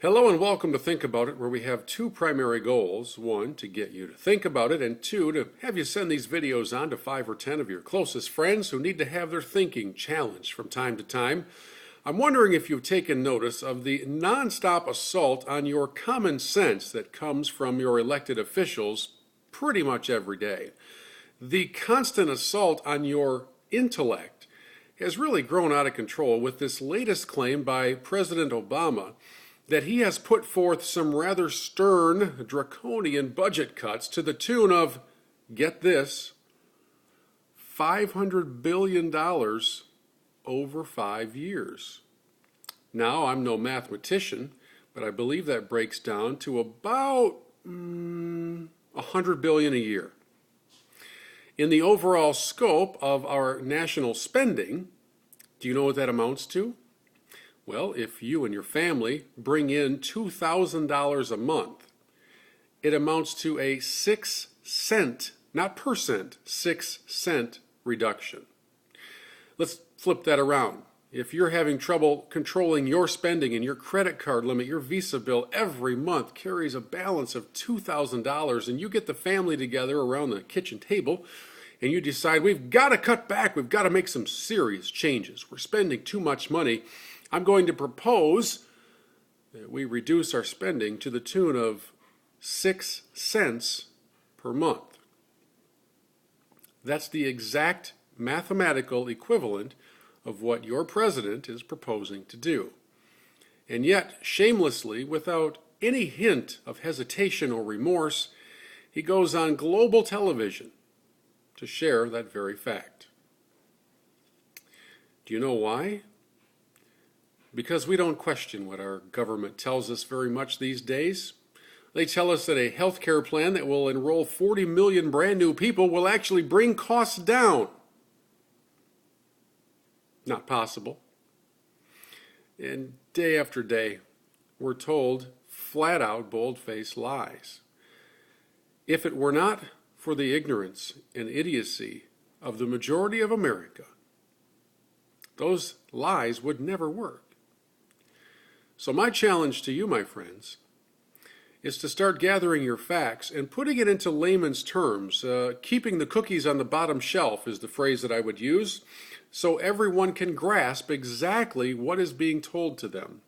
Hello and welcome to Think About It, where we have two primary goals. One, to get you to think about it, and two, to have you send these videos on to 5 or 10 of your closest friends who need to have their thinking challenged from time to time. I'm wondering if you've taken notice of the nonstop assault on your common sense that comes from your elected officials pretty much every day. The constant assault on your intellect has really grown out of control with this latest claim by President Obama that he has put forth some rather stern, draconian budget cuts to the tune of, get this, $500 billion over 5 years. Now, I'm no mathematician, but I believe that breaks down to about $100 billion a year. In the overall scope of our national spending, do you know what that amounts to? Well, if you and your family bring in $2,000 a month, it amounts to a 6 cent, not percent, 6 cent reduction. Let's flip that around. If you're having trouble controlling your spending and your credit card limit, your Visa bill every month carries a balance of $2,000, and you get the family together around the kitchen table and you decide we've got to cut back, we've got to make some serious changes. We're spending too much money. I'm going to propose that we reduce our spending to the tune of 6 cents per month. That's the exact mathematical equivalent of what your president is proposing to do. And yet, shamelessly, without any hint of hesitation or remorse, he goes on global television to share that very fact. Do you know why? Because we don't question what our government tells us very much these days. They tell us that a health care plan that will enroll 40 million brand new people will actually bring costs down. Not possible. And day after day, we're told flat out, bold-faced lies. If it were not for the ignorance and idiocy of the majority of America, those lies would never work. So my challenge to you, my friends, is to start gathering your facts and putting it into layman's terms. Keeping the cookies on the bottom shelf is the phrase that I would use, so everyone can grasp exactly what is being told to them.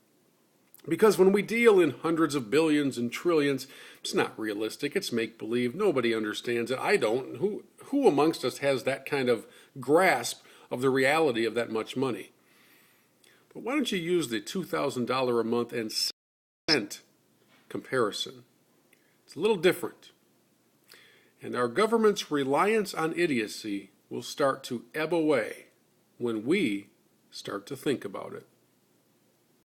Because when we deal in hundreds of billions and trillions, it's not realistic, it's make-believe, nobody understands it, I don't. Who amongst us has that kind of grasp of the reality of that much money? But why don't you use the $2,000 a month and cent comparison? It's a little different. And our government's reliance on idiocy will start to ebb away when we start to think about it.